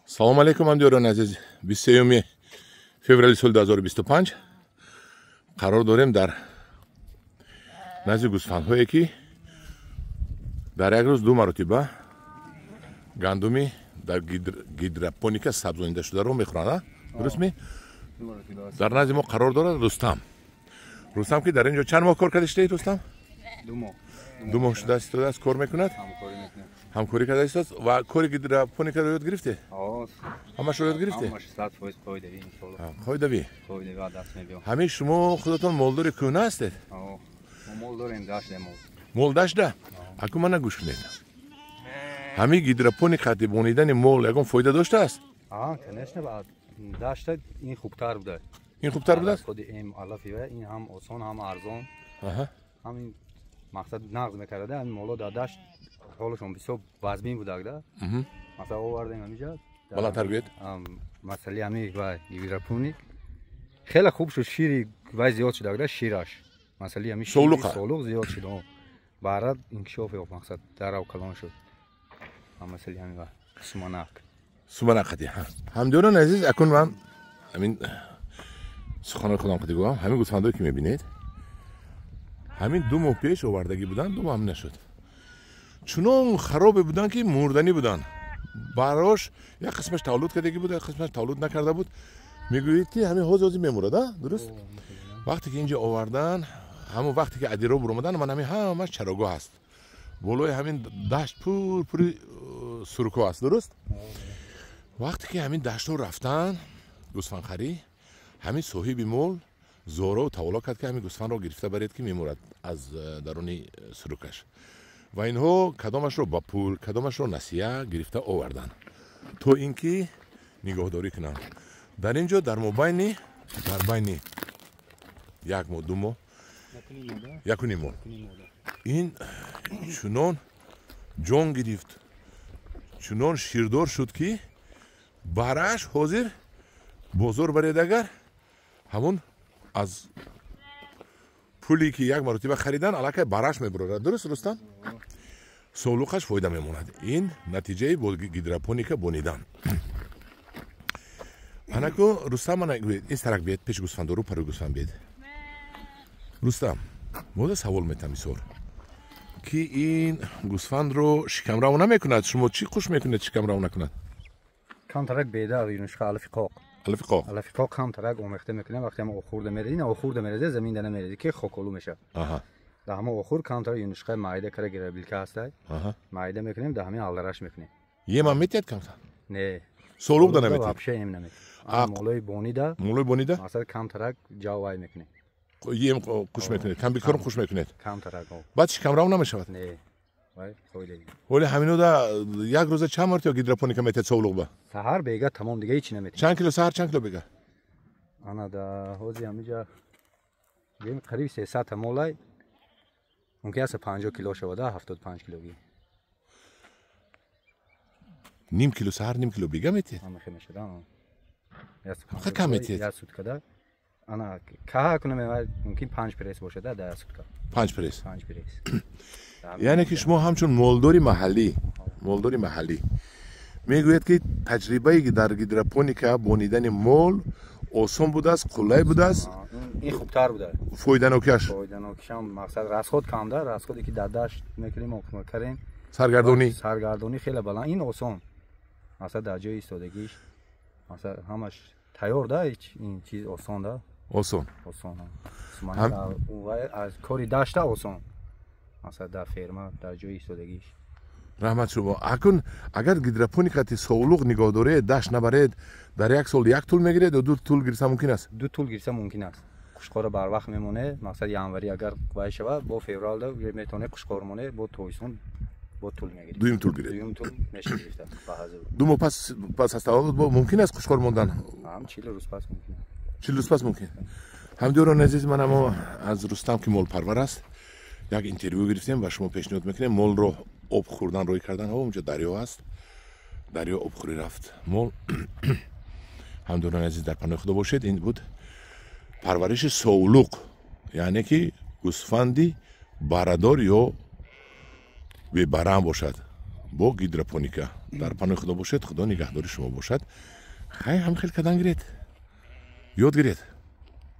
салом алейкум ҳамдиёрони азиз. 23 феврали соли 2025 қарор дорем дар назди гӯсфандҳое ки дар як рӯз ду маротиба гандуми дар гидропоника сабзонида шударо мехӯранд. дуруст ми? дар назди мо қарор дорад Рустам ки дар инҷо чанд моҳ кор карда иштаед? Рустам 2 моҳ шуда истодааст, кор мекунад, ҳамкорӣ карда истодааст ва кори гидропоникаро ёд гирифте? ҳамашро ёд гирифте? қоидавӣ. ҳамин шумо худатон молдори кӯҳна ҳастед? мол дашта? аку мана гӯш кунед. ҳамин гидропоникати бонидани мол ягон фоида доштааст? дашта ин хубтар буда. ин хубтар будааст? ин ҳам осон, ҳам арзон. ҳамин мақсад нағз мекарда, ҳамин моло дар дашт ҳолашон бисёр вазмин будагда. масалан овардем ҳаминҷа. баландтар гӯед. масали ҳамин вай гидропоник хеле хуб шуд, шири вай зиёд шудагда, шираш. масали ҳамин солуқ зиёд шуд. баъд инкишоф ёфт, мақсад дарав калон шуд. масали ҳамин вай суманак хати. ҳамдиёрони азиз, акун ман ҳамин суханои худам қади гӯям. ҳамин гӯсфандое ки мебинед, ҳамин 2 моҳ пеш овардагӣ буданд, 2 моҳ ҳам нашуд. чунон харобе буданд ки мурданӣ буданд. барош як қисмаш тавлуд кардагӣ буд, як қисмаш тавлуд накарда буд. мегӯед ки ҳамин ҳози мемурад, дуруст? вақте ки инҷо овардан, ҳамон вақте ки адиро буромадан, ман ҳамин ҳамаш чарогоҳ аст. болои ҳамин дашт пури сурукҳо аст, дуруст? вақте ки ҳамин даштҳо рафтан гӯсфандхарӣ, ҳамин соҳиби мол зоро таволо кард ки ҳамин гӯсфандро гирифта баред ки мемурад аз даруни сурукаш. ва инҳо кадомашро ба пул, кадомашро насия гирифта оварданд, то ин ки нигоҳдорӣ кунанд. дар инҷо дар байни 1 моҳ 2 моҳ 1 моҳ ин чунон ҷон гирифт, чунон ширдор шуд ки бараш ҳозир бозор баред, агар ҳамон аз пули ки як маротиба харидан аллакай бараш мебурорад, дуруст Рустам? солуқаш фоида мемонад. ин натиҷаи бо гидропоника бонидан. анаку Рустам мана гӯед, ин сарак биед пеши гӯсфандору парои гӯсфанд биед. Рустам, мода савол метам бисёр ки ин гӯсфандро шикамрав намекунад. шумо чӣ хуш мекунед шикамрав накунад? камтарак беда юнушка алфиқоқ камтарак омехта мекунем. вақте ҳама охурда мереди, ина охурда мереди, замин дана мереди ки хоколу меша. дар ҳама охур камтарак юнушка майда кара гирабилка ҳастай. майда мекунем, дар ҳамин алдараш мекунем. ема метиҳад камтар? не. солуқ да наметиҳад? вообще ем наметиҳад. молои бонида. масалан камтарак ҷаввай мекунем. ем хуш мекунед, камбикорам хуш мекунед. камтарак. баъд шикамрав намешавад? не. ولی همینو یک روز چند مرتبه گیدروپونیکا میتید سولوق با؟ سحر بیگا تمام دیگه هیچی نمیتید. چند کیلو سحر چند کیلو بیگا؟ انا دا حوزی همینجا بیم قریب 300 مولای ممکن است 50 کیلو شود، 75 کیلوگی. نیم کیلو سحر نیم کیلو بیگا میتید؟ همه خیلی میشه دام. خیلی کم میتید؟ یا سوت کده. انا که کنم ممکن 5 پرس باشه در سوت کده. 5 پرس. 5 پرس. یعنی که شما همچون مولدوری محلی میگوید که تجربه در گیدروپونیکا بونیدن مول آسان بوده است، قلای بوده است. این خوبتر بوده. فایده نوکش هم مقصد راسخود کم داره، راسخودی که در دشت میکنیم و کردیم. سرگردانی خیلی بلند. این آسان. مثلا در جای ایستادگیش مثلا همش تیار ده، این چیز آسان ده. آسان. از کاری دشت آسان. مثلا در فرما در جای ایستادگیش. رحمت شما. اگر گیدروپونیکاتی سولوق نگاه داره دشت نبرید، در یک سال یک طول میگیرد و 2 طول گیرسه ممکن است؟ 2 طول گیرسه ممکن است. قشقار بر وقت میمونه. مثلا ینوری اگر وای شود با فوریه ده میتونه قشقار مونه، با تویسون با طول میگیره. دویم طول گیره. دویم طول میشه گرفته. دو ماه پس از تولد ممکن است قشقار موندن؟ هم 40 روز پس ممکنه. 40 روز پس ممکن. همدیوران عزیز من اما از رستم که مول پرور است یک اینترویو گرفتیم و شما پیشنهاد میکنیم مول رو آب خوردن روی کردن. اونجا دریا است، دریا آب خوری رفت مول. همدیوران عزیز در پناه خدا باشید. این بود پرورش سولوق، یعنی که گوسفندی برادر یا به برام باشد با گیدروپونیکا. дар паноҳи худо бошед. худо нигаҳдори шумо бошад. хай ҳам хел кадан гиред ёд гиред.